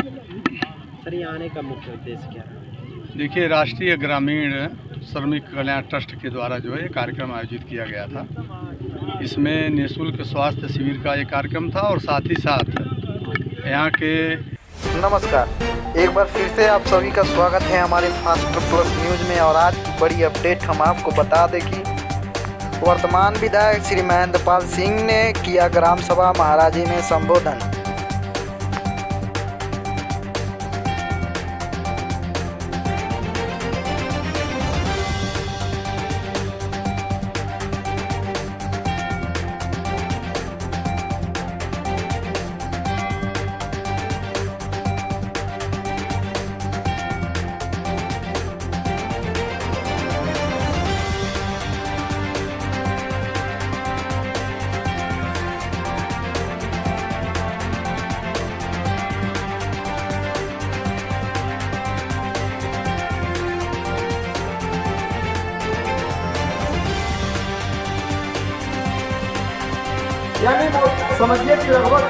Sir, यहाँ आने का मुख्य उद्देश्य क्या है? देखिए, राष्ट्रीय ग्रामीण श्रमिक कल्याण ट्रस्ट के द्वारा जो है ये कार्यक्रम आयोजित किया गया था। इसमें निःशुल्क स्वास्थ्य शिविर का एक कार्यक्रम था और साथ ही साथ यहाँ के नमस्कार, एक बार फिर से आप सभी का स्वागत है हमारे फास्ट प्लस न्यूज़ में। और आज की बड़ी अपडेट हम आपको बता दें कि वर्तमान विधायक श्री महेंद्रपाल सिंह ने किया ग्राम सभा महाराजी में संबोधन। यानी वो समझिए कि लगभग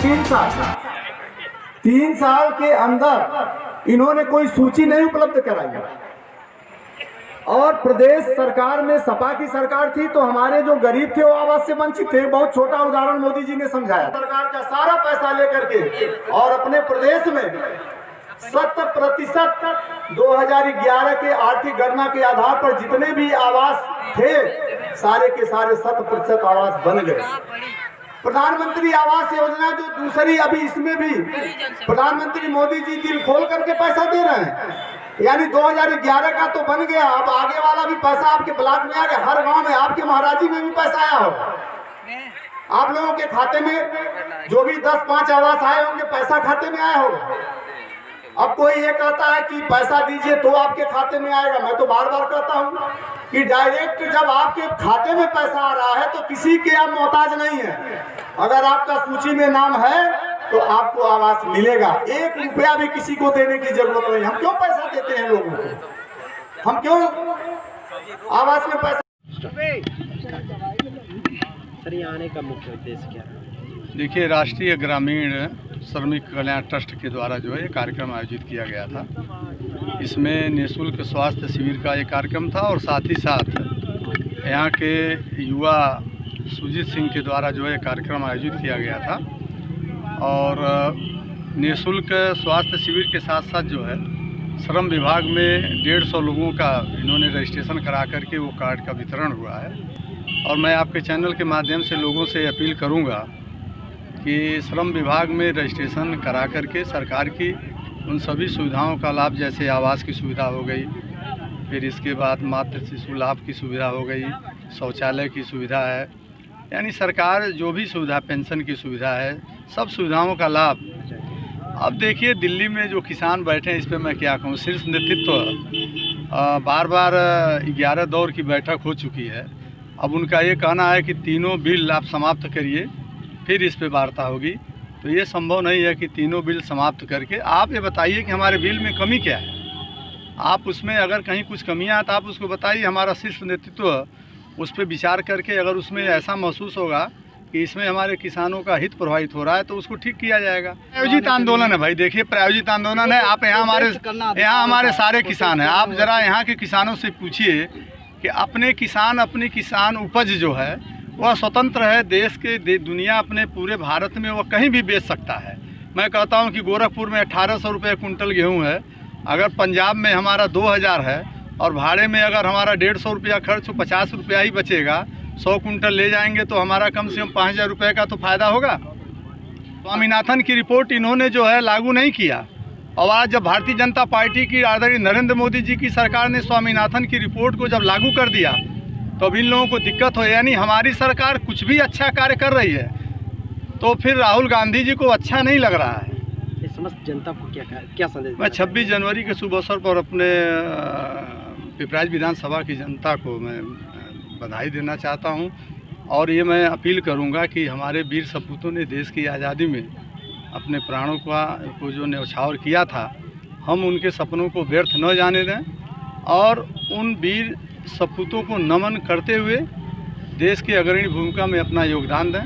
3 साल के अंदर इन्होंने कोई सूची नहीं उपलब्ध कराई। और प्रदेश सरकार में सपा की सरकार थी तो हमारे जो गरीब थे वो आवास से वंचित थे। बहुत छोटा उदाहरण मोदी जी ने समझाया। सरकार का सारा पैसा लेकर के और अपने प्रदेश में 100% 2011 के आर्थिक गणना के आधार पर जितने भी आवास थे सारे के सारे 100% आवास बन गए। प्रधानमंत्री आवास योजना जो दूसरी अभी इसमें भी प्रधानमंत्री मोदी जी दिल खोल करके पैसा दे रहे हैं। यानी 2011 का तो बन गया, अब आगे वाला भी पैसा आपके ब्लॉक में आ गया। हर गांव में आपके महाराजी में भी पैसा आया होगा। आप लोगों के खाते में जो भी 10-5 आवास आए होंगे पैसा खाते में आया होगा। अब कोई ये कहता है कि पैसा दीजिए तो आपके खाते में आएगा। मैं तो बार बार कहता हूँ कि डायरेक्ट जब आपके खाते में पैसा आ रहा है तो किसी के आप मोहताज नहीं है। अगर आपका सूची में नाम है तो आपको आवास मिलेगा। 1 रुपया भी किसी को देने की जरूरत नहीं। हम क्यों पैसा देते हैं लोगों को? हम क्यों आवास में पैसा? सर, यहाँ आने का मुख्य उद्देश्य क्या है? देखिए, राष्ट्रीय ग्रामीण श्रमिक कल्याण ट्रस्ट के द्वारा जो है ये कार्यक्रम आयोजित किया गया था। इसमें निःशुल्क स्वास्थ्य शिविर का एक कार्यक्रम था और साथ ही साथ यहाँ के युवा सुजीत सिंह के द्वारा जो है कार्यक्रम आयोजित किया गया था। और निःशुल्क स्वास्थ्य शिविर के साथ साथ जो है श्रम विभाग में 150 लोगों का इन्होंने रजिस्ट्रेशन करा करके वो कार्ड का वितरण हुआ है। और मैं आपके चैनल के माध्यम से लोगों से अपील करूँगा कि श्रम विभाग में रजिस्ट्रेशन करा करके सरकार की उन सभी सुविधाओं का लाभ, जैसे आवास की सुविधा हो गई, फिर इसके बाद मातृ शिशु लाभ की सुविधा हो गई, शौचालय की सुविधा है, यानी सरकार जो भी सुविधा, पेंशन की सुविधा है, सब सुविधाओं का लाभ। अब देखिए, दिल्ली में जो किसान बैठे हैं इस पर मैं क्या कहूँ। शीर्ष नेतृत्व बार बार 11 दौर की बैठक हो चुकी है। अब उनका ये कहना है कि तीनों बिल आप समाप्त करिए फिर इस पे वार्ता होगी। तो ये संभव नहीं है कि तीनों बिल समाप्त करके आप ये बताइए कि हमारे बिल में कमी क्या है। आप उसमें अगर कहीं कुछ कमियां हैं तो आप उसको बताइए। हमारा शीर्ष नेतृत्व उस पर विचार करके अगर उसमें ऐसा महसूस होगा कि इसमें हमारे किसानों का हित प्रभावित हो रहा है तो उसको ठीक किया जाएगा। प्रायोजित आंदोलन है भाई, देखिए प्रायोजित आंदोलन है। आप यहाँ हमारे सारे किसान हैं। आप ज़रा यहाँ के किसानों से पूछिए कि अपनी किसान उपज जो है वह स्वतंत्र है। देश के दुनिया अपने पूरे भारत में वह कहीं भी बेच सकता है। मैं कहता हूं कि गोरखपुर में 1800 रुपये कुंटल गेहूं है, अगर पंजाब में हमारा 2000 है और भाड़े में अगर हमारा 150 रुपया खर्च, 50 रुपया ही बचेगा। 100 कुंटल ले जाएंगे तो हमारा कम से कम 5000 रुपये का तो फ़ायदा होगा। स्वामीनाथन की रिपोर्ट इन्होंने जो है लागू नहीं किया। और आज जब भारतीय जनता पार्टी की आदरणीय नरेंद्र मोदी जी की सरकार ने स्वामीनाथन की रिपोर्ट को जब लागू कर दिया तो अब इन लोगों को दिक्कत हो। यानी हमारी सरकार कुछ भी अच्छा कार्य कर रही है तो फिर राहुल गांधी जी को अच्छा नहीं लग रहा है। समस्त जनता को क्या संदेश? मैं 26 जनवरी के शुभ अवसर पर अपने पिपराइच विधानसभा की जनता को मैं बधाई देना चाहता हूं। और ये मैं अपील करूंगा कि हमारे वीर सपूतों ने देश की आज़ादी में अपने प्राणों को जो न्यौछावर किया था, हम उनके सपनों को व्यर्थ न जाने दें और उन वीर सपूतों को नमन करते हुए देश की अग्रणी भूमिका में अपना योगदान दें।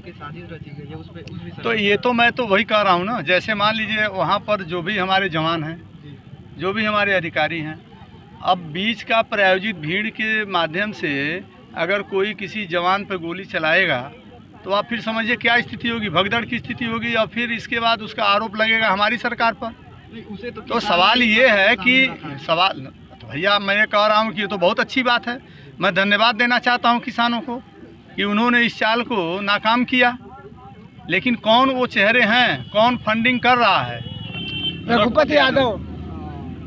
की शादी रची गई है, उस पे तो ये तो मैं तो वही कह रहा हूँ ना, जैसे मान लीजिए वहाँ पर जो भी हमारे जवान हैं, जो भी हमारे अधिकारी हैं, अब बीच का प्रायोजित भीड़ के माध्यम से अगर कोई किसी जवान पर गोली चलाएगा तो आप फिर समझिए क्या स्थिति होगी, भगदड़ की स्थिति होगी, और फिर इसके बाद उसका आरोप लगेगा हमारी सरकार पर। उसे तो सवाल ये है कि सवाल तो भैया मैं ये कह रहा हूँ कि ये तो बहुत अच्छी बात है, मैं धन्यवाद देना चाहता हूँ किसानों को कि उन्होंने इस चाल को नाकाम किया, लेकिन कौन वो चेहरे हैं, कौन फंडिंग कर रहा है? रघुपति यादव।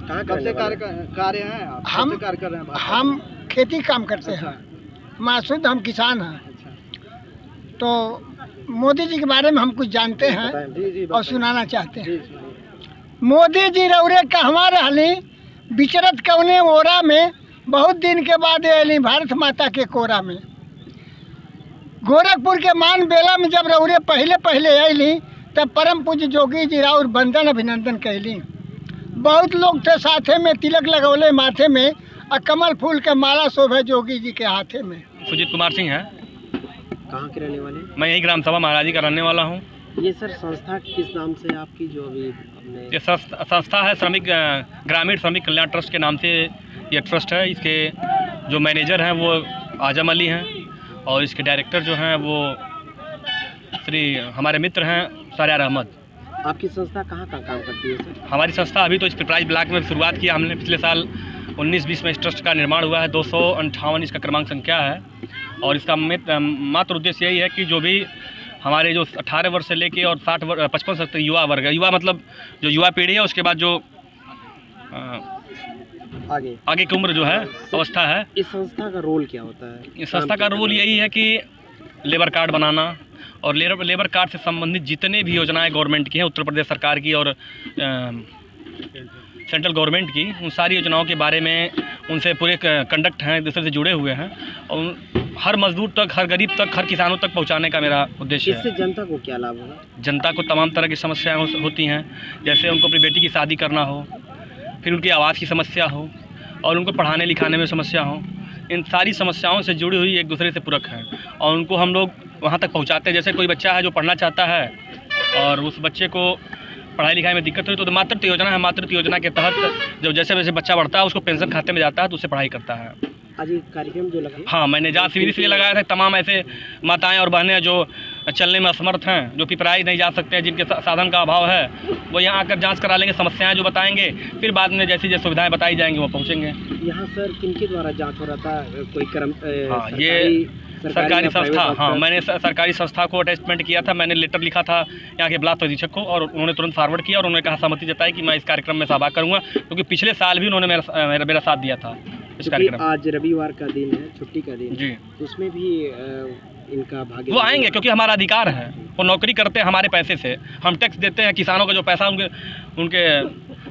कब से कार्य है आप? हम कार्य कर रहे हैं? हम खेती काम करते हैं, मासूद हम किसान हैं। तो मोदी जी के बारे में हम कुछ जानते हैं और सुनाना चाहते हैं। मोदी जी रौरे कहवा रहली, बिचरत कौने ओरा में, बहुत दिन के बाद अली भारत माता के कोरा में। गोरखपुर के मान बेला में जब रौरे पहले पहले अली तब परम पूज्य जोगी जी राउर बंदन अभिनंदन कैली। बहुत लोग थे साथे में, तिलक लगौले माथे में, और कमल फूल के माला शोभे जोगी जी के हाथे में। सुजीत कुमार सिंह है। कहाँ के रहने वाले? मैं यही ग्राम सभा महाराजी का रहने वाला हूँ। ये सर संस्था किस नाम से आपकी जो अभी अपने? ये संस्था है श्रमिक ग्रामीण श्रमिक कल्याण ट्रस्ट के नाम से ये ट्रस्ट है। इसके जो मैनेजर हैं वो आजम अली हैं, और इसके डायरेक्टर जो हैं वो श्री हमारे मित्र हैं सरार अहमद। आपकी संस्था कहाँ काम करती है सर? हमारी संस्था अभी तो इस पिपराइच ब्लॉक में शुरुआत किया हमने, पिछले साल 19-20 में इस ट्रस्ट का निर्माण हुआ है। 258 इसका क्रमांक संख्या है, और इसका मात्र उद्देश्य यही है कि जो भी हमारे जो 18 वर्ष से लेके और 55 तक युवा वर्ग है, युवा मतलब जो युवा पीढ़ी है, उसके बाद जो आगे की उम्र जो है अवस्था है। इस संस्था का रोल क्या होता है? इस संस्था का रोल यही है कि लेबर कार्ड बनाना और लेबर कार्ड से संबंधित जितने भी योजनाएं गवर्नमेंट की हैं, उत्तर प्रदेश सरकार की और सेंट्रल गवर्नमेंट की, उन सारी योजनाओं के बारे में उनसे पूरे कंडक्ट हैं, एक दूसरे से जुड़े हुए हैं, और हर मजदूर तक, हर गरीब तक, हर किसानों तक पहुंचाने का मेरा उद्देश्य है। इससे जनता को क्या लाभ होगा? जनता को तमाम तरह की समस्याएं होती हैं, जैसे उनको अपनी बेटी की शादी करना हो, फिर उनकी आवास की समस्या हो, और उनको पढ़ाने लिखाने में समस्या हो। इन सारी समस्याओं से जुड़ी हुई एक दूसरे से पूरक है, और उनको हम लोग वहाँ तक पहुँचाते हैं। जैसे कोई बच्चा है जो पढ़ना चाहता है और उस बच्चे को पढ़ाई लिखाई में दिक्कत हुई, तो मातृत्व योजना है। मातृत्व योजना के तहत जब जैसे वैसे बच्चा बढ़ता है उसको पेंशन खाते में जाता है, तो उससे पढ़ाई करता है। आज ये कार्यक्रम जो लगा? हाँ, मैंने जांच शिविर इसलिए लगाया था, तमाम ऐसे माताएं और बहनें जो चलने में असमर्थ हैं, जो पिपराइच नहीं जा सकते हैं, जिनके साधन का अभाव है, वो यहाँ आकर जांच करा लेंगे, समस्याएं जो बताएंगे, फिर बाद में जैसी जैसी सुविधाएं बताई जाएंगी वो पहुँचेंगे। यहाँ सर किनके द्वारा जाँच हो रहा था? कोई हाँ, ये सरकारी संस्था, हाँ, मैंने सरकारी संस्था को अटैचमेंट किया था। मैंने लेटर लिखा था यहाँ के ब्लॉक अधीक्षक को, और उन्होंने तुरंत फॉरवर्ड किया, और उन्होंने कहा सहमति जताई कि मैं इस कार्यक्रम में सहभाग करूँगा, क्योंकि पिछले साल भी उन्होंने मेरा साथ दिया था इस कार्यक्रम। आज रविवार का दिन है, छुट्टी का दिन जी, उसमें भी इनका भाग वो आएंगे, क्योंकि हमारा अधिकार है। वो नौकरी करते हैं हमारे पैसे से, हम टैक्स देते हैं। किसानों का जो पैसा उनके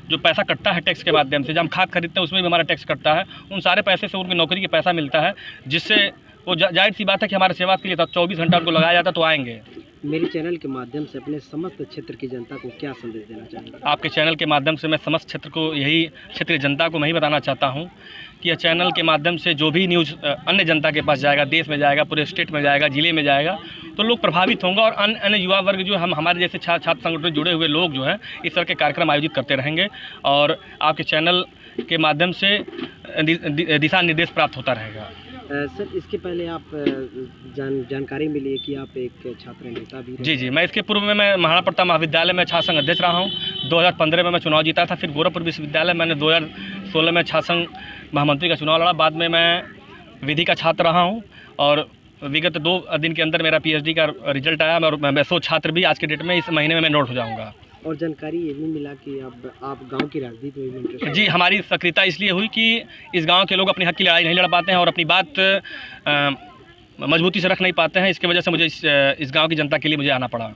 जो पैसा कटता है टैक्स के माध्यम से, जब हम खाद खरीदते हैं उसमें भी हमारा टैक्स कटता है, उन सारे पैसे से उनकी नौकरी का पैसा मिलता है, जिससे वो जाहिर सी बात है कि हमारे सेवा के लिए 24 घंटा उनको लगाया जाता, तो आएंगे। मेरे चैनल के माध्यम से अपने समस्त क्षेत्र की जनता को क्या संदेश देना चाहेंगे? आपके चैनल के माध्यम से मैं समस्त क्षेत्र को यही क्षेत्रीय जनता को मैं ही बताना चाहता हूँ कि यह चैनल के माध्यम से जो भी न्यूज़ अन्य जनता के पास जाएगा, देश में जाएगा, पूरे स्टेट में जाएगा, ज़िले में जाएगा, तो लोग प्रभावित होंगे, और अन्य युवा वर्ग जो हमारे जैसे छात्र संगठन में जुड़े हुए लोग जो हैं, इस तरह के कार्यक्रम आयोजित करते रहेंगे, और आपके चैनल के माध्यम से दिशा निर्देश प्राप्त होता रहेगा। सर, इसके पहले आप जानकारी मिली है कि आप एक छात्र नेता भी? जी, मैं इसके पूर्व में मैं महाराणा प्रताप महाविद्यालय में छात्र संघ अध्यक्ष रहा हूँ। 2015 में मैं चुनाव जीता था। फिर गोरखपुर विश्वविद्यालय मैंने 2016 में छात्र संघ महामंत्री का चुनाव लड़ा। बाद में मैं विधि का छात्र रहा हूँ, और विगत 2 दिन के अंदर मेरा PhD का रिजल्ट आया, और मैं 100 छात्र भी आज के डेट में इस महीने में मैं नोट हो जाऊँगा। और जानकारी ये भी मिला कि आप गांव की राजनीति में भी इंटरेस्ट? जी, हमारी सक्रियता इसलिए हुई कि इस गांव के लोग अपने हक की लड़ाई नहीं लड़ पाते हैं और अपनी बात मजबूती से रख नहीं पाते हैं। इसकी वजह से मुझे इस गांव की जनता के लिए मुझे आना पड़ा।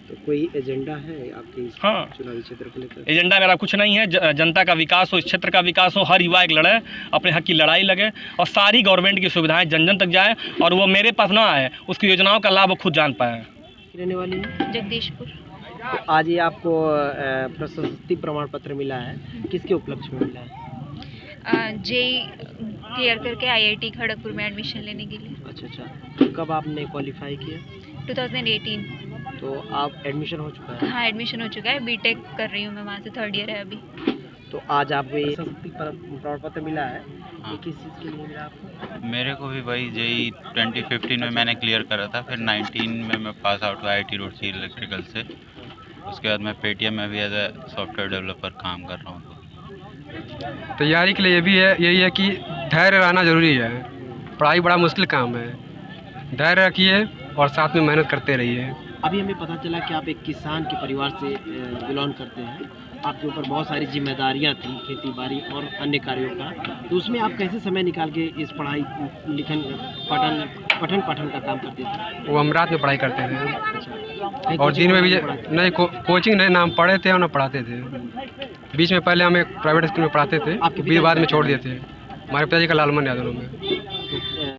तो कोई एजेंडा है आपके इस चुनावी क्षेत्र को लेकर? एजेंडा मेरा कुछ नहीं है। जनता का विकास हो, इस क्षेत्र का विकास हो, हर युवा एक लड़े, अपने हक की लड़ाई लगे, और सारी गवर्नमेंट की सुविधाएँ जन जन तक जाए, और वो मेरे पास ना आए, उसकी योजनाओं का लाभ वो खुद जान पाए। रहने वाली है जगदीशपुर। तो आज ये आपको प्रशस्ति प्रमाण पत्र मिला है, किसके उपलक्ष्य में मिला है? जेई क्लियर करके IIT खड़गपुर में एडमिशन लेने के लिए। अच्छा, तो कब आपने क्वालिफाई किया? 2018। तो आप एडमिशन हो चुका है? हाँ, एडमिशन हो चुका है, बीटेक कर रही हूँ मैं, वहाँ से 3rd ईयर है अभी। तो आज आपको ये प्रशस्ति प्रमाण पत्र मिला है, ये किस चीज़ के लिए मिला आपको? मेरे को भी वही जेई 2015 में मैंने क्लियर करा था, फिर 19 में मैं पास आउट हुआ IIT रुड़की इलेक्ट्रिकल से। उसके बाद मैं पेटीएम में भी एज ए सॉफ्टवेयर डेवलपर काम कर रहा हूँ। तैयारी के लिए ये भी है, यही है कि धैर्य रहना ज़रूरी है। पढ़ाई बड़ा मुश्किल काम है, धैर्य रखिए और साथ में मेहनत करते रहिए। अभी हमें पता चला कि आप एक किसान के परिवार से बिलोंग करते हैं, आपके ऊपर बहुत सारी जिम्मेदारियां थी, खेती बाड़ी और अन्य कार्यों का, तो उसमें आप कैसे समय निकाल के इस पढ़ाई लिखन पठन पाठन का काम करते थे? वो हम रात में पढ़ाई करते थे कहीं और कोचिंग दिन में भी वगैरह पढ़ाते? नहीं कोचिंग नहीं, ना हम पढ़े थे और ना पढ़ाते थे। बीच में पहले हम एक प्राइवेट स्कूल में पढ़ाते थे, आपके फिर बाद में पिताजी छोड़ दिए थे। हमारे पिताजी का लालमन यादव नाम है।